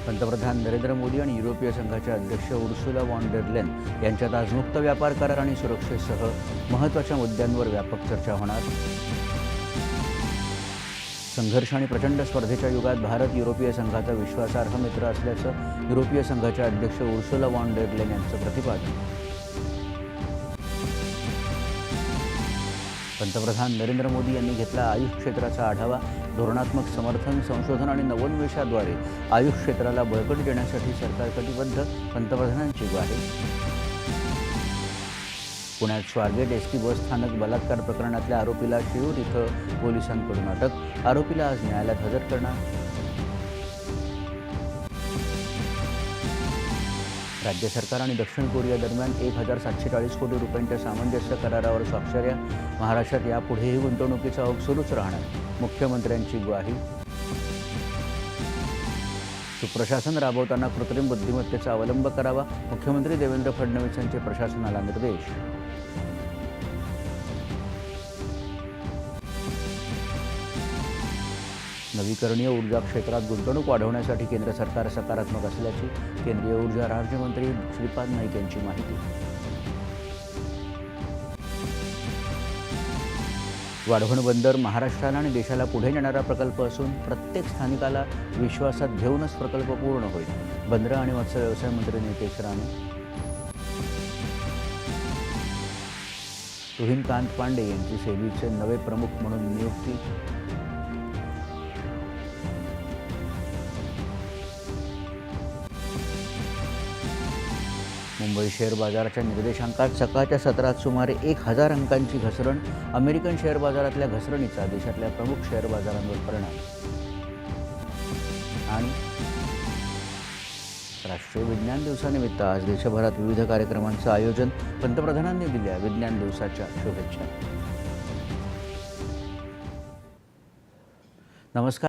पंतप्रधान नरेंद्र मोदी आणि युरोपीय संघाचे अध्यक्ष उर्सुला वॉन डेर लेन यांच्यात आज मुक्त व्यापार करार आणि सुरक्षेसह महत्त्वाच्या मुद्द्यांवर व्यापक चर्चा होणार. संघर्ष आणि प्रचंड स्पर्धेच्या युगात भारत युरोपीय संघाचा विश्वासार्ह मित्र असल्याचं युरोपीय संघाचे अध्यक्ष उर्सुला वॉन डेर लेन यांचं प्रतिपादन. पंतप्रधान नरेंद्र मोदी यांनी घेतला आयुष क्षेत्राचा आढावा. धोरणात्मक समर्थन, संशोधन आणि नवोन्मेषाद्वारे आयुष क्षेत्राला बळकटी देण्यासाठी सरकार कटिबद्ध, पंतप्रधानांची ग्वाही. पुण्यात स्वारगेट एसटी बस स्थानक बलात्कार प्रकरणातल्या आरोपीला शिरूर इथं पोलिसांकडून अटक. आरोपीला आज न्यायालयात हजर करणार. राज्य सरकार आणि दक्षिण कोरिया दरम्यान 1,740 कोटी रुपयांच्या सामंजस्य करारावर स्वाक्षऱ्या. महाराष्ट्रात यापुढेही गुंतवणुकीचा ओघ सुरूच राहणार, मुख्यमंत्र्यांची ग्वाही. सुप्रशासन राबवताना कृत्रिम बुद्धिमत्तेचा अवलंब करावा, मुख्यमंत्री देवेंद्र फडणवीस यांचे प्रशासनाला निर्देश. नवीकरणीय ऊर्जा क्षेत्रात गुंतवणूक वाढवण्यासाठी केंद्र सरकार सकारात्मक असल्याची केंद्रीय ऊर्जा राज्यमंत्री श्रीपाद नाईक यांची माहिती. वाढवण बंदर महाराष्ट्राला आणि देशाला पुढे नेणारा प्रकल्प असून प्रत्येक स्थानिकाला विश्वासात घेऊनच प्रकल्प पूर्ण होईल. बंदरं आणि मत्स्य व्यवसाय मंत्री नितेश राणे. तुहिनकांत पांडे यांची सेबीचे नवे प्रमुख म्हणून नियुक्ती. मुंबई शेअर बाजाराच्या निर्देशांकात सकाळच्या सत्रात सुमारे 1,000 अंकांची घसरण. अमेरिकन शेअर बाजारातल्या घसरणीचा देशातल्या प्रमुख शेअर बाजारांवर परिणाम. आणि राष्ट्रीय विज्ञान दिवसानिमित्त आज देशभरात विविध कार्यक्रमांचं आयोजन. पंतप्रधानांनी दिल्या विज्ञान दिवसाच्या शुभेच्छा. नमस्कार.